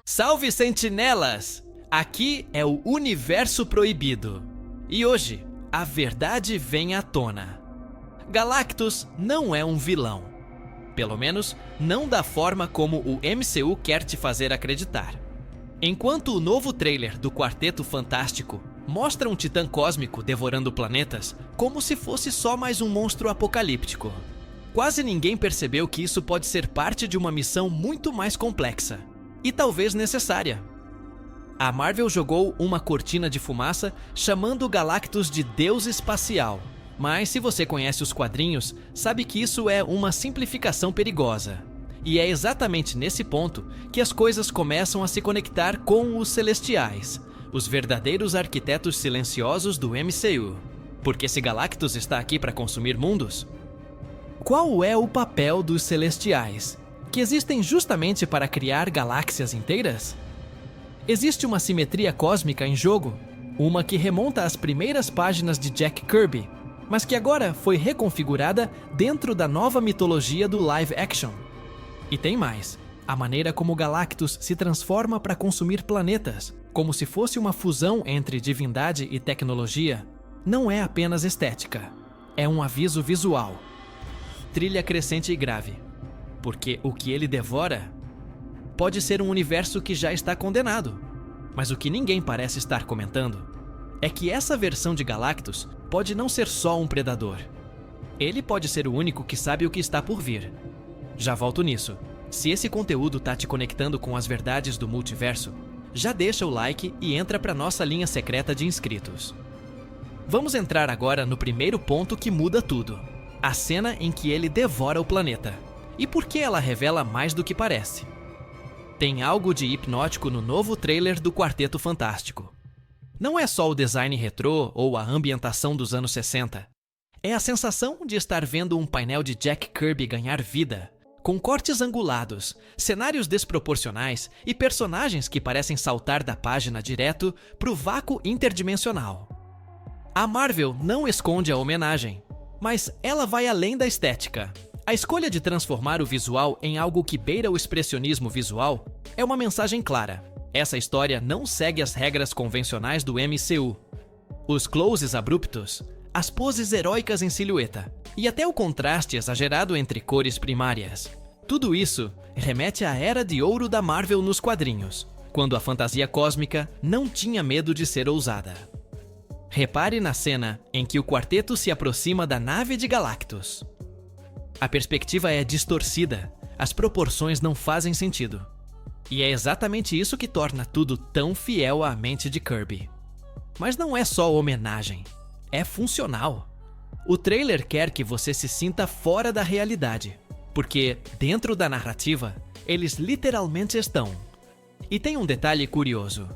Salve, sentinelas! Aqui é o Universo Proibido. E hoje, a verdade vem à tona. Galactus não é um vilão. Pelo menos, não da forma como o MCU quer te fazer acreditar. Enquanto o novo trailer do Quarteto Fantástico mostra um titã cósmico devorando planetas como se fosse só mais um monstro apocalíptico, quase ninguém percebeu que isso pode ser parte de uma missão muito mais complexa e talvez necessária. A Marvel jogou uma cortina de fumaça chamando o Galactus de Deus Espacial, mas se você conhece os quadrinhos, sabe que isso é uma simplificação perigosa. E é exatamente nesse ponto que as coisas começam a se conectar com os Celestiais, os verdadeiros arquitetos silenciosos do MCU. Porque se Galactus está aqui para consumir mundos, qual é o papel dos Celestiais, que existem justamente para criar galáxias inteiras? Existe uma simetria cósmica em jogo, uma que remonta às primeiras páginas de Jack Kirby, mas que agora foi reconfigurada dentro da nova mitologia do live action. E tem mais, a maneira como Galactus se transforma para consumir planetas, como se fosse uma fusão entre divindade e tecnologia, não é apenas estética, é um aviso visual. Trilha crescente e grave, porque o que ele devora pode ser um universo que já está condenado. Mas o que ninguém parece estar comentando é que essa versão de Galactus pode não ser só um predador. Ele pode ser o único que sabe o que está por vir. Já volto nisso. Se esse conteúdo tá te conectando com as verdades do multiverso, já deixa o like e entra para nossa linha secreta de inscritos. Vamos entrar agora no primeiro ponto que muda tudo. A cena em que ele devora o planeta. E por que ela revela mais do que parece? Tem algo de hipnótico no novo trailer do Quarteto Fantástico. Não é só o design retrô ou a ambientação dos anos 60. É a sensação de estar vendo um painel de Jack Kirby ganhar vida, com cortes angulados, cenários desproporcionais e personagens que parecem saltar da página direto para o vácuo interdimensional. A Marvel não esconde a homenagem, mas ela vai além da estética. A escolha de transformar o visual em algo que beira o expressionismo visual é uma mensagem clara. Essa história não segue as regras convencionais do MCU. Os closes abruptos, as poses heróicas em silhueta e até o contraste exagerado entre cores primárias. Tudo isso remete à era de ouro da Marvel nos quadrinhos, quando a fantasia cósmica não tinha medo de ser ousada. Repare na cena em que o quarteto se aproxima da nave de Galactus. A perspectiva é distorcida, as proporções não fazem sentido. E é exatamente isso que torna tudo tão fiel à mente de Kirby. Mas não é só homenagem, é funcional. O trailer quer que você se sinta fora da realidade, porque dentro da narrativa, eles literalmente estão. E tem um detalhe curioso.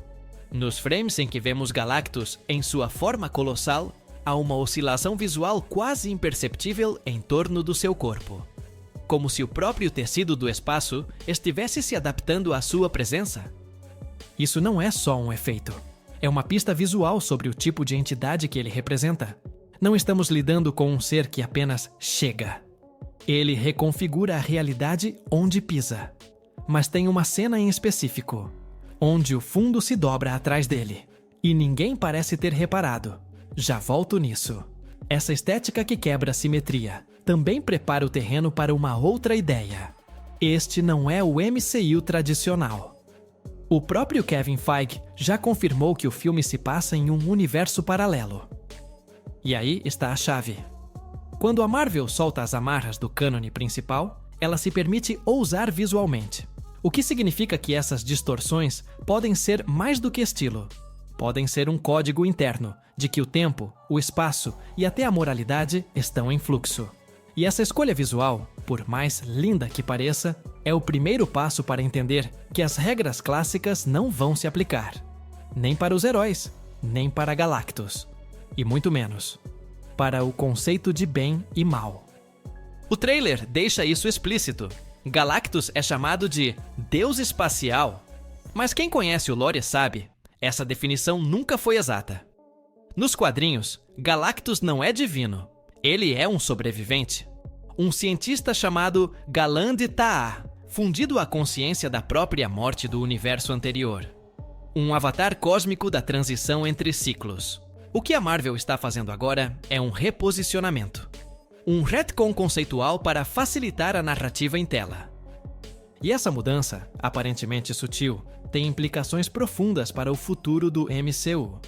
Nos frames em que vemos Galactus em sua forma colossal, há uma oscilação visual quase imperceptível em torno do seu corpo. Como se o próprio tecido do espaço estivesse se adaptando à sua presença. Isso não é só um efeito. É uma pista visual sobre o tipo de entidade que ele representa. Não estamos lidando com um ser que apenas chega. Ele reconfigura a realidade onde pisa. Mas tem uma cena em específico, onde o fundo se dobra atrás dele. E ninguém parece ter reparado. Já volto nisso. Essa estética que quebra a simetria também prepara o terreno para uma outra ideia. Este não é o MCU tradicional. O próprio Kevin Feige já confirmou que o filme se passa em um universo paralelo. E aí está a chave. Quando a Marvel solta as amarras do cânone principal, ela se permite ousar visualmente. O que significa que essas distorções podem ser mais do que estilo. Podem ser um código interno de que o tempo, o espaço e até a moralidade estão em fluxo. E essa escolha visual, por mais linda que pareça, é o primeiro passo para entender que as regras clássicas não vão se aplicar. Nem para os heróis, nem para Galactus. E muito menos para o conceito de bem e mal. O trailer deixa isso explícito. Galactus é chamado de Deus Espacial. Mas quem conhece o lore sabe, essa definição nunca foi exata. Nos quadrinhos, Galactus não é divino. Ele é um sobrevivente. Um cientista chamado Galan de Ta'ar fundido à consciência da própria morte do universo anterior. Um avatar cósmico da transição entre ciclos. O que a Marvel está fazendo agora é um reposicionamento. Um retcon conceitual para facilitar a narrativa em tela. E essa mudança, aparentemente sutil, tem implicações profundas para o futuro do MCU.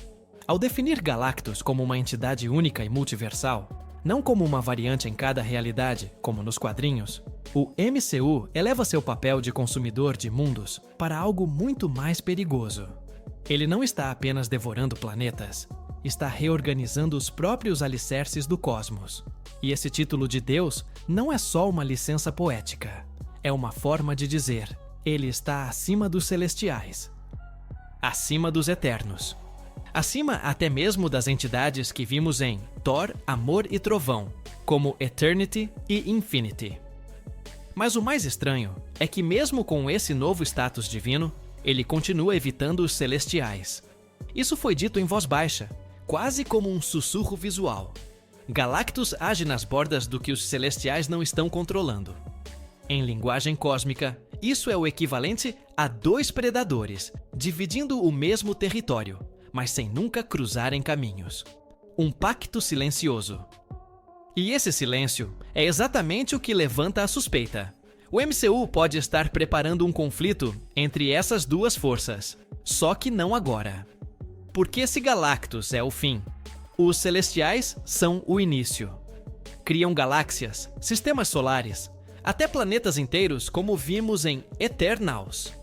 Ao definir Galactus como uma entidade única e multiversal, não como uma variante em cada realidade, como nos quadrinhos, o MCU eleva seu papel de consumidor de mundos para algo muito mais perigoso. Ele não está apenas devorando planetas, está reorganizando os próprios alicerces do cosmos. E esse título de Deus não é só uma licença poética. É uma forma de dizer, ele está acima dos celestiais, acima dos eternos, acima até mesmo das entidades que vimos em Thor, Amor e Trovão, como Eternity e Infinity. Mas o mais estranho é que mesmo com esse novo status divino, ele continua evitando os celestiais. Isso foi dito em voz baixa, quase como um sussurro visual. Galactus age nas bordas do que os celestiais não estão controlando. Em linguagem cósmica, isso é o equivalente a dois predadores, dividindo o mesmo território, mas sem nunca cruzarem caminhos. Um pacto silencioso. E esse silêncio é exatamente o que levanta a suspeita. O MCU pode estar preparando um conflito entre essas duas forças, só que não agora. Porque se Galactus é o fim, os celestiais são o início. Criam galáxias, sistemas solares, até planetas inteiros como vimos em Eternals.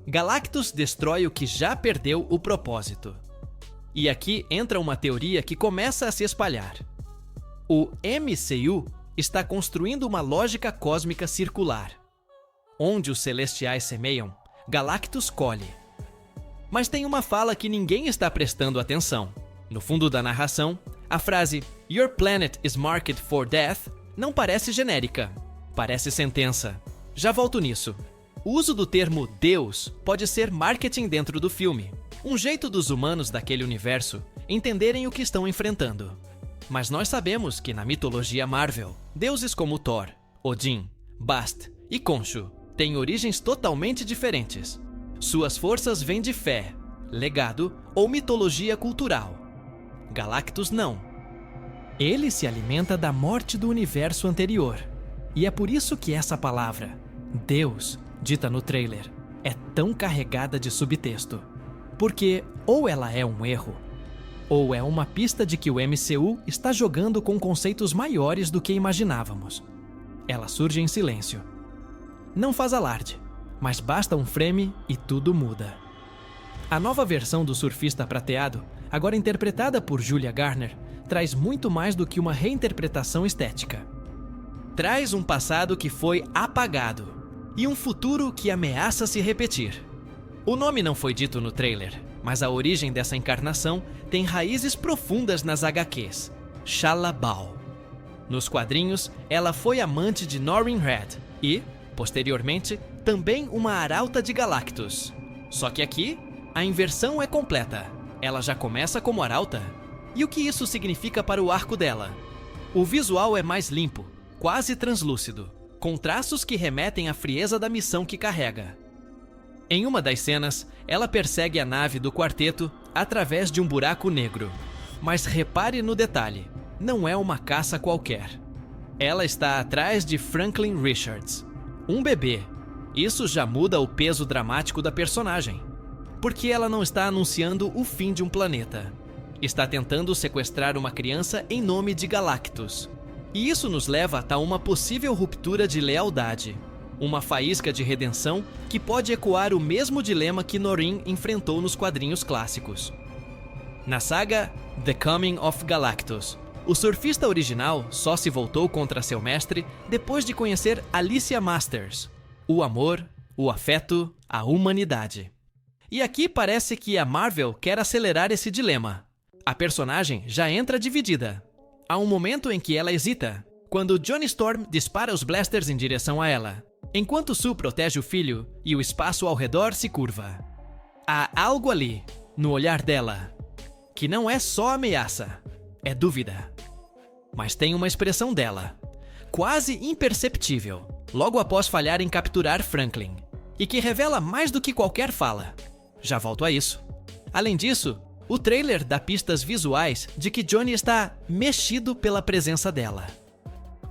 Galactus destrói o que já perdeu o propósito. E aqui entra uma teoria que começa a se espalhar. O MCU está construindo uma lógica cósmica circular. Onde os celestiais semeiam, Galactus colhe. Mas tem uma fala que ninguém está prestando atenção. No fundo da narração, a frase "Your planet is marked for death" não parece genérica. Parece sentença. Já volto nisso. O uso do termo Deus pode ser marketing dentro do filme. Um jeito dos humanos daquele universo entenderem o que estão enfrentando. Mas nós sabemos que na mitologia Marvel, deuses como Thor, Odin, Bast e Khonshu têm origens totalmente diferentes. Suas forças vêm de fé, legado ou mitologia cultural. Galactus não. Ele se alimenta da morte do universo anterior. E é por isso que essa palavra, Deus, dita no trailer, é tão carregada de subtexto. Porque ou ela é um erro, ou é uma pista de que o MCU está jogando com conceitos maiores do que imaginávamos. Ela surge em silêncio. Não faz alarde, mas basta um frame e tudo muda. A nova versão do Surfista Prateado, agora interpretada por Julia Garner, traz muito mais do que uma reinterpretação estética. Traz um passado que foi apagado e um futuro que ameaça se repetir. O nome não foi dito no trailer, mas a origem dessa encarnação tem raízes profundas nas HQs. Shalla-Bal. Nos quadrinhos, ela foi amante de Norrin Red e, posteriormente, também uma arauta de Galactus. Só que aqui, a inversão é completa. Ela já começa como arauta. E o que isso significa para o arco dela? O visual é mais limpo, quase translúcido, com traços que remetem à frieza da missão que carrega. Em uma das cenas, ela persegue a nave do quarteto através de um buraco negro. Mas repare no detalhe, não é uma caça qualquer. Ela está atrás de Franklin Richards, um bebê. Isso já muda o peso dramático da personagem. Porque ela não está anunciando o fim de um planeta. Está tentando sequestrar uma criança em nome de Galactus. E isso nos leva a uma possível ruptura de lealdade. Uma faísca de redenção que pode ecoar o mesmo dilema que Norrin enfrentou nos quadrinhos clássicos. Na saga The Coming of Galactus, o surfista original só se voltou contra seu mestre depois de conhecer Alicia Masters, o amor, o afeto, a humanidade. E aqui parece que a Marvel quer acelerar esse dilema. A personagem já entra dividida. Há um momento em que ela hesita, quando Johnny Storm dispara os blasters em direção a ela, enquanto Sue protege o filho e o espaço ao redor se curva. Há algo ali, no olhar dela, que não é só ameaça, é dúvida. Mas tem uma expressão dela, quase imperceptível, logo após falhar em capturar Franklin, e que revela mais do que qualquer fala. Já volto a isso. Além disso, o trailer dá pistas visuais de que Johnny está mexido pela presença dela.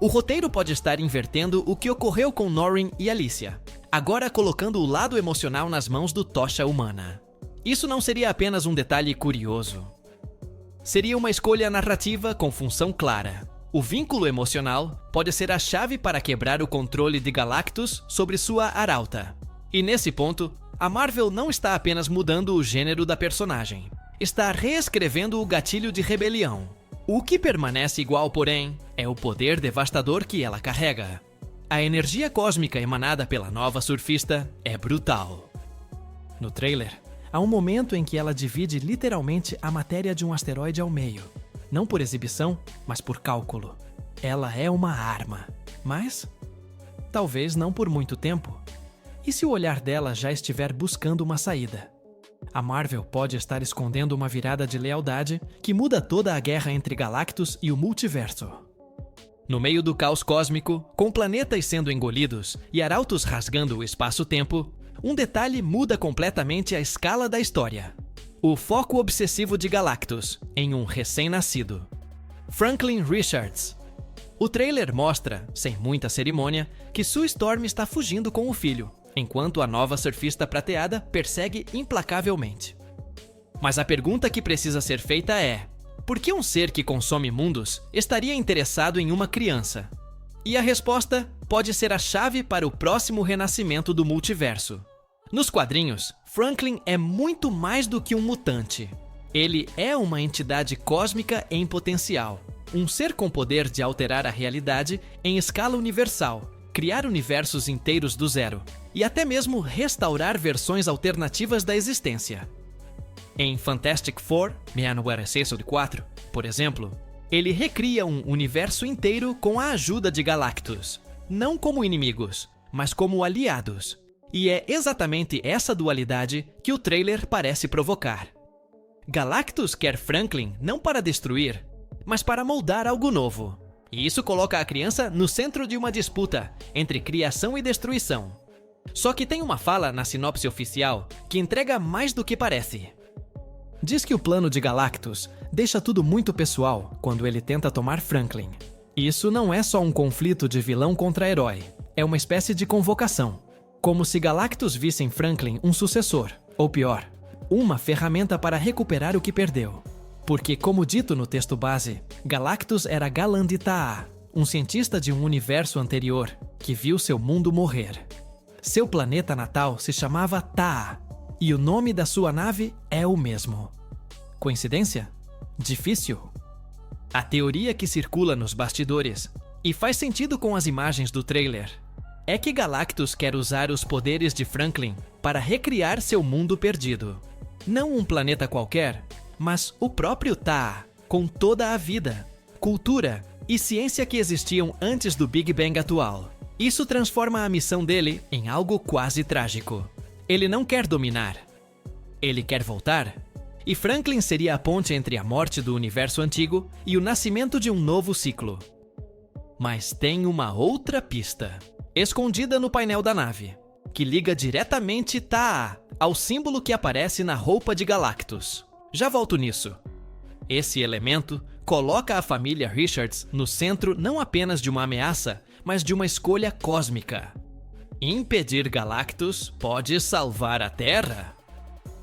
O roteiro pode estar invertendo o que ocorreu com Norrin e Alicia, agora colocando o lado emocional nas mãos do Tocha humana. Isso não seria apenas um detalhe curioso. Seria uma escolha narrativa com função clara. O vínculo emocional pode ser a chave para quebrar o controle de Galactus sobre sua arauta. E nesse ponto, a Marvel não está apenas mudando o gênero da personagem, está reescrevendo o gatilho de rebelião. O que permanece igual, porém, é o poder devastador que ela carrega. A energia cósmica emanada pela nova surfista é brutal. No trailer, há um momento em que ela divide literalmente a matéria de um asteroide ao meio. Não por exibição, mas por cálculo. Ela é uma arma. Mas, talvez não por muito tempo. E se o olhar dela já estiver buscando uma saída? A Marvel pode estar escondendo uma virada de lealdade que muda toda a guerra entre Galactus e o multiverso. No meio do caos cósmico, com planetas sendo engolidos e arautos rasgando o espaço-tempo, um detalhe muda completamente a escala da história. O foco obsessivo de Galactus em um recém-nascido. Franklin Richards. O trailer mostra, sem muita cerimônia, que Sue Storm está fugindo com o filho, enquanto a nova surfista prateada persegue implacavelmente. Mas a pergunta que precisa ser feita é: por que um ser que consome mundos estaria interessado em uma criança? E a resposta pode ser a chave para o próximo renascimento do multiverso. Nos quadrinhos, Franklin é muito mais do que um mutante. Ele é uma entidade cósmica em potencial, um ser com poder de alterar a realidade em escala universal, criar universos inteiros do zero e até mesmo restaurar versões alternativas da existência. Em Fantastic Four, Manowar Essential 4, por exemplo, ele recria um universo inteiro com a ajuda de Galactus, não como inimigos, mas como aliados. E é exatamente essa dualidade que o trailer parece provocar. Galactus quer Franklin não para destruir, mas para moldar algo novo. E isso coloca a criança no centro de uma disputa entre criação e destruição. Só que tem uma fala na sinopse oficial que entrega mais do que parece. Diz que o plano de Galactus deixa tudo muito pessoal quando ele tenta tomar Franklin. Isso não é só um conflito de vilão contra herói, é uma espécie de convocação. Como se Galactus visse em Franklin um sucessor, ou pior, uma ferramenta para recuperar o que perdeu. Porque, como dito no texto base, Galactus era Galan de Taa, um cientista de um universo anterior que viu seu mundo morrer. Seu planeta natal se chamava Taa, e o nome da sua nave é o mesmo. Coincidência? Difícil? A teoria que circula nos bastidores, e faz sentido com as imagens do trailer, é que Galactus quer usar os poderes de Franklin para recriar seu mundo perdido. Não um planeta qualquer, mas o próprio Taa, com toda a vida, cultura e ciência que existiam antes do Big Bang atual. Isso transforma a missão dele em algo quase trágico. Ele não quer dominar. Ele quer voltar. E Franklin seria a ponte entre a morte do universo antigo e o nascimento de um novo ciclo. Mas tem uma outra pista, escondida no painel da nave, que liga diretamente Taa ao símbolo que aparece na roupa de Galactus. Já volto nisso. Esse elemento coloca a família Richards no centro não apenas de uma ameaça, mas de uma escolha cósmica. Impedir Galactus pode salvar a Terra,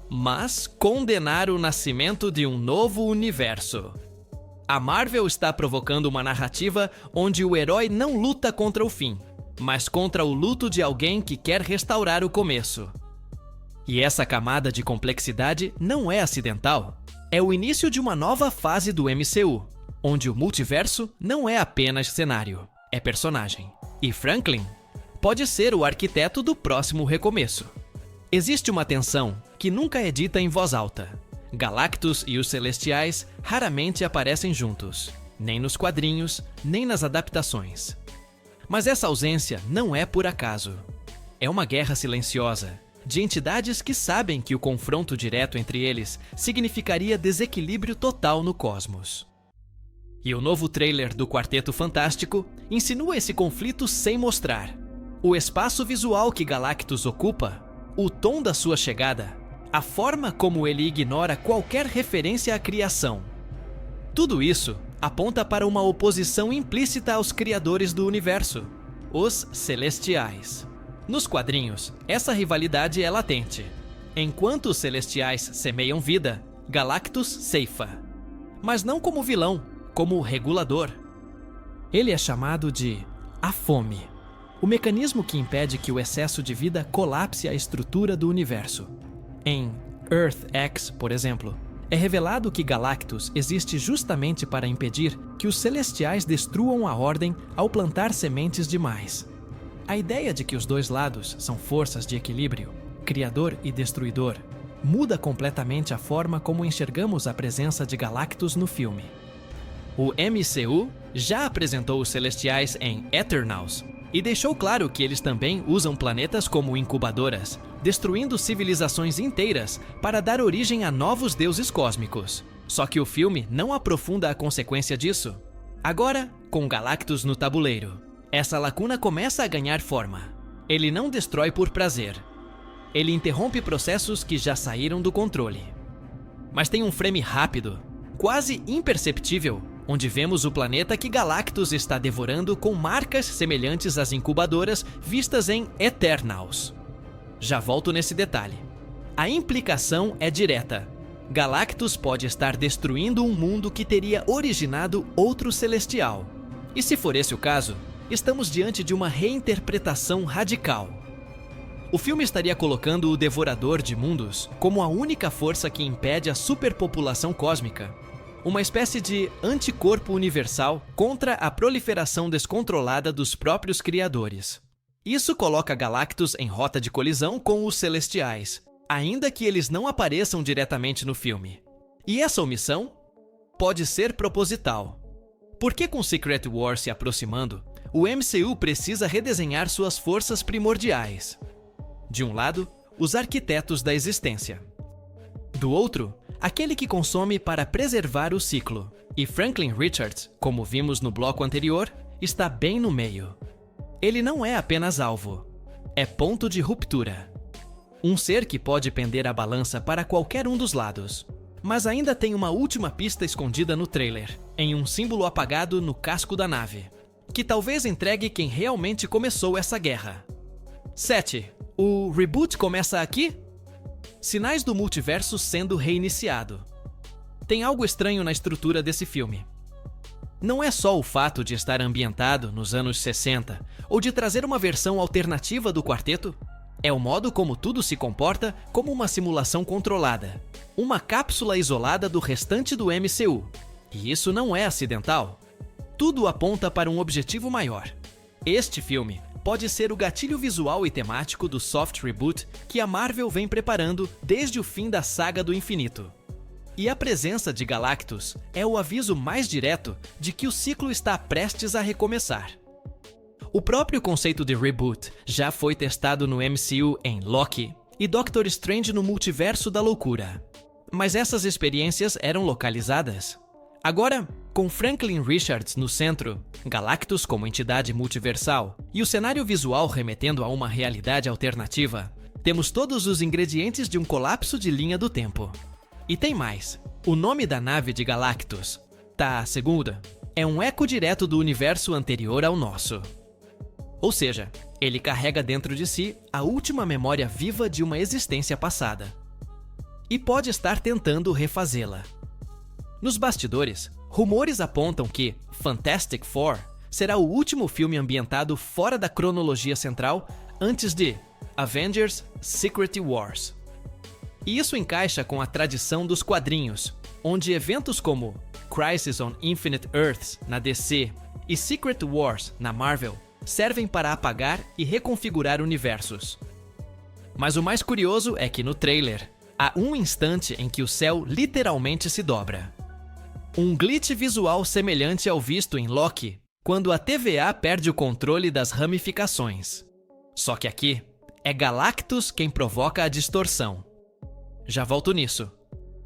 mas condenar o nascimento de um novo universo. A Marvel está provocando uma narrativa onde o herói não luta contra o fim, mas contra o luto de alguém que quer restaurar o começo. E essa camada de complexidade não é acidental. É o início de uma nova fase do MCU, onde o multiverso não é apenas cenário, é personagem. E Franklin pode ser o arquiteto do próximo recomeço. Existe uma tensão que nunca é dita em voz alta. Galactus e os Celestiais raramente aparecem juntos, nem nos quadrinhos, nem nas adaptações. Mas essa ausência não é por acaso. É uma guerra silenciosa, de entidades que sabem que o confronto direto entre eles significaria desequilíbrio total no cosmos. E o novo trailer do Quarteto Fantástico insinua esse conflito sem mostrar. O espaço visual que Galactus ocupa, o tom da sua chegada, a forma como ele ignora qualquer referência à criação. Tudo isso aponta para uma oposição implícita aos criadores do universo, os Celestiais. Nos quadrinhos, essa rivalidade é latente. Enquanto os Celestiais semeiam vida, Galactus ceifa. Mas não como vilão, como regulador. Ele é chamado de a Fome, o mecanismo que impede que o excesso de vida colapse a estrutura do universo. Em Earth X, por exemplo, é revelado que Galactus existe justamente para impedir que os Celestiais destruam a Ordem ao plantar sementes demais. A ideia de que os dois lados são forças de equilíbrio, criador e destruidor, muda completamente a forma como enxergamos a presença de Galactus no filme. O MCU já apresentou os Celestiais em Eternals e deixou claro que eles também usam planetas como incubadoras, destruindo civilizações inteiras para dar origem a novos deuses cósmicos. Só que o filme não aprofunda a consequência disso. Agora, com Galactus no tabuleiro, essa lacuna começa a ganhar forma. Ele não destrói por prazer. Ele interrompe processos que já saíram do controle. Mas tem um frame rápido, quase imperceptível, onde vemos o planeta que Galactus está devorando com marcas semelhantes às incubadoras vistas em Eternals. Já volto nesse detalhe. A implicação é direta. Galactus pode estar destruindo um mundo que teria originado outro celestial. E se for esse o caso, estamos diante de uma reinterpretação radical. O filme estaria colocando o Devorador de Mundos como a única força que impede a superpopulação cósmica, uma espécie de anticorpo universal contra a proliferação descontrolada dos próprios criadores. Isso coloca Galactus em rota de colisão com os Celestiais, ainda que eles não apareçam diretamente no filme. E essa omissão pode ser proposital. Porque com Secret War se aproximando, o MCU precisa redesenhar suas forças primordiais. De um lado, os arquitetos da existência. Do outro, aquele que consome para preservar o ciclo. E Franklin Richards, como vimos no bloco anterior, está bem no meio. Ele não é apenas alvo, é ponto de ruptura. Um ser que pode pender a balança para qualquer um dos lados. Mas ainda tem uma última pista escondida no trailer, em um símbolo apagado no casco da nave, que talvez entregue quem realmente começou essa guerra. 7. O reboot começa aqui? Sinais do multiverso sendo reiniciado. Tem algo estranho na estrutura desse filme. Não é só o fato de estar ambientado nos anos 60 ou de trazer uma versão alternativa do quarteto. É o modo como tudo se comporta como uma simulação controlada, uma cápsula isolada do restante do MCU. E isso não é acidental. Tudo aponta para um objetivo maior. Este filme pode ser o gatilho visual e temático do soft reboot que a Marvel vem preparando desde o fim da Saga do Infinito. E a presença de Galactus é o aviso mais direto de que o ciclo está prestes a recomeçar. O próprio conceito de reboot já foi testado no MCU em Loki e Doctor Strange no Multiverso da Loucura. Mas essas experiências eram localizadas. Agora, com Franklin Richards no centro, Galactus como entidade multiversal e o cenário visual remetendo a uma realidade alternativa, temos todos os ingredientes de um colapso de linha do tempo. E tem mais. O nome da nave de Galactus, Tá Segunda, é um eco direto do universo anterior ao nosso. Ou seja, ele carrega dentro de si a última memória viva de uma existência passada. E pode estar tentando refazê-la. Nos bastidores, rumores apontam que Fantastic Four será o último filme ambientado fora da cronologia central antes de Avengers: Secret Wars. E isso encaixa com a tradição dos quadrinhos, onde eventos como Crisis on Infinite Earths na DC e Secret Wars na Marvel servem para apagar e reconfigurar universos. Mas o mais curioso é que no trailer, há um instante em que o céu literalmente se dobra. Um glitch visual semelhante ao visto em Loki, quando a TVA perde o controle das ramificações. Só que aqui, é Galactus quem provoca a distorção. Já volto nisso.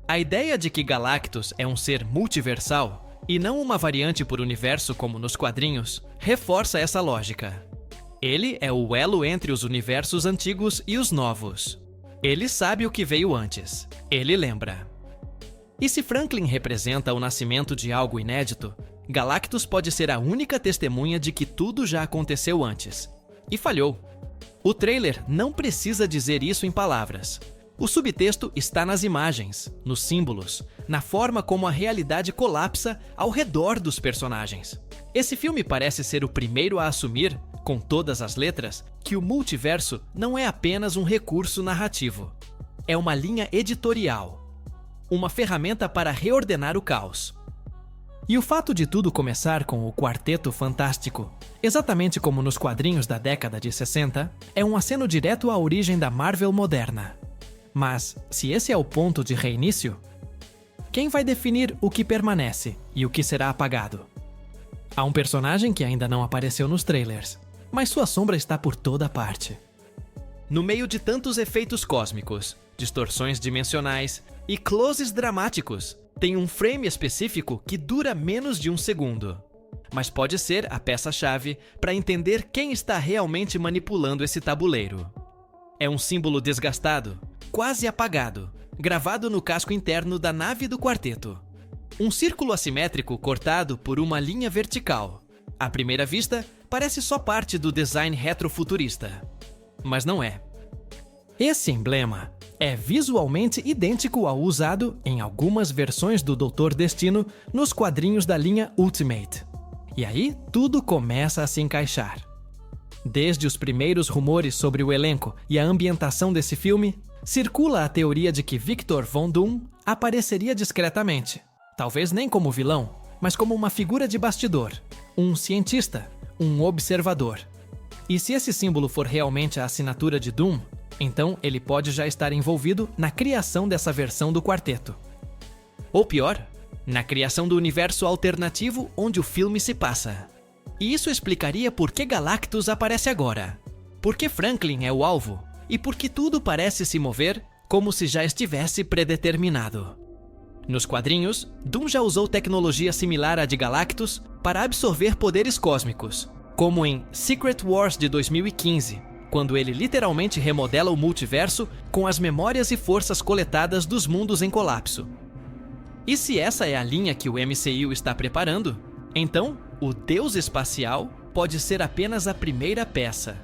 A ideia de que Galactus é um ser multiversal, e não uma variante por universo como nos quadrinhos, reforça essa lógica. Ele é o elo entre os universos antigos e os novos. Ele sabe o que veio antes. Ele lembra. E se Franklin representa o nascimento de algo inédito, Galactus pode ser a única testemunha de que tudo já aconteceu antes. E falhou. O trailer não precisa dizer isso em palavras. O subtexto está nas imagens, nos símbolos, na forma como a realidade colapsa ao redor dos personagens. Esse filme parece ser o primeiro a assumir, com todas as letras, que o multiverso não é apenas um recurso narrativo. É uma linha editorial. Uma ferramenta para reordenar o caos. E o fato de tudo começar com o Quarteto Fantástico, exatamente como nos quadrinhos da década de 60, é um aceno direto à origem da Marvel moderna. Mas, se esse é o ponto de reinício, quem vai definir o que permanece e o que será apagado? Há um personagem que ainda não apareceu nos trailers, mas sua sombra está por toda parte. No meio de tantos efeitos cósmicos, distorções dimensionais e closes dramáticos, tem um frame específico que dura menos de um segundo. Mas pode ser a peça-chave para entender quem está realmente manipulando esse tabuleiro. É um símbolo desgastado, quase apagado, gravado no casco interno da nave do quarteto. Um círculo assimétrico cortado por uma linha vertical. À primeira vista, parece só parte do design retrofuturista. Mas não é. Esse emblema é visualmente idêntico ao usado em algumas versões do Doutor Destino nos quadrinhos da linha Ultimate. E aí tudo começa a se encaixar. Desde os primeiros rumores sobre o elenco e a ambientação desse filme, circula a teoria de que Victor Von Doom apareceria discretamente. Talvez nem como vilão, mas como uma figura de bastidor, um cientista, um observador. E se esse símbolo for realmente a assinatura de Doom, então ele pode já estar envolvido na criação dessa versão do quarteto. Ou pior, na criação do universo alternativo onde o filme se passa. E isso explicaria por que Galactus aparece agora, por que Franklin é o alvo e por que tudo parece se mover como se já estivesse predeterminado. Nos quadrinhos, Doom já usou tecnologia similar à de Galactus para absorver poderes cósmicos, como em Secret Wars de 2015, quando ele literalmente remodela o multiverso com as memórias e forças coletadas dos mundos em colapso. E se essa é a linha que o MCU está preparando, então o Deus Espacial pode ser apenas a primeira peça.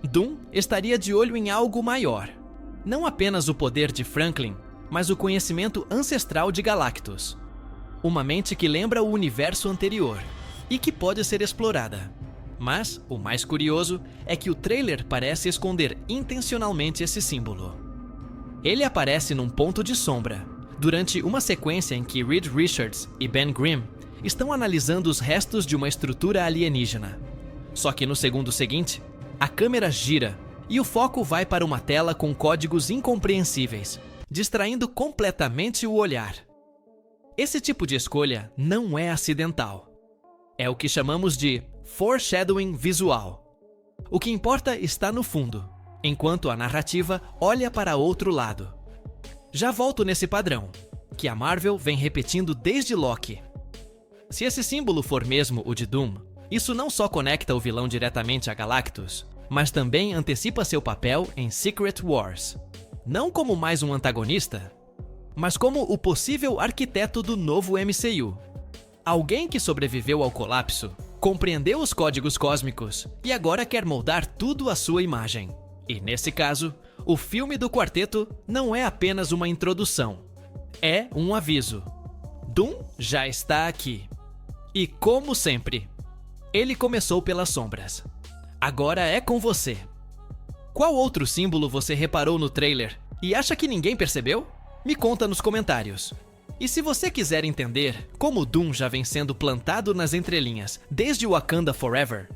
Doom estaria de olho em algo maior. Não apenas o poder de Franklin, mas o conhecimento ancestral de Galactus. Uma mente que lembra o universo anterior e que pode ser explorada. Mas o mais curioso é que o trailer parece esconder intencionalmente esse símbolo. Ele aparece num ponto de sombra, durante uma sequência em que Reed Richards e Ben Grimm estão analisando os restos de uma estrutura alienígena. Só que no segundo seguinte, a câmera gira e o foco vai para uma tela com códigos incompreensíveis, distraindo completamente o olhar. Esse tipo de escolha não é acidental. É o que chamamos de foreshadowing visual. O que importa está no fundo, enquanto a narrativa olha para outro lado. Já volto nesse padrão, que a Marvel vem repetindo desde Loki. Se esse símbolo for mesmo o de Doom, isso não só conecta o vilão diretamente a Galactus, mas também antecipa seu papel em Secret Wars. Não como mais um antagonista, mas como o possível arquiteto do novo MCU. Alguém que sobreviveu ao colapso, compreendeu os códigos cósmicos e agora quer moldar tudo à sua imagem. E nesse caso, o filme do quarteto não é apenas uma introdução. É um aviso. Doom já está aqui. E como sempre, ele começou pelas sombras. Agora é com você. Qual outro símbolo você reparou no trailer e acha que ninguém percebeu? Me conta nos comentários. E se você quiser entender como Doom já vem sendo plantado nas entrelinhas desde Wakanda Forever,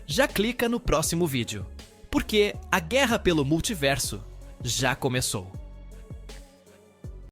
já clica no próximo vídeo, porque a guerra pelo multiverso já começou.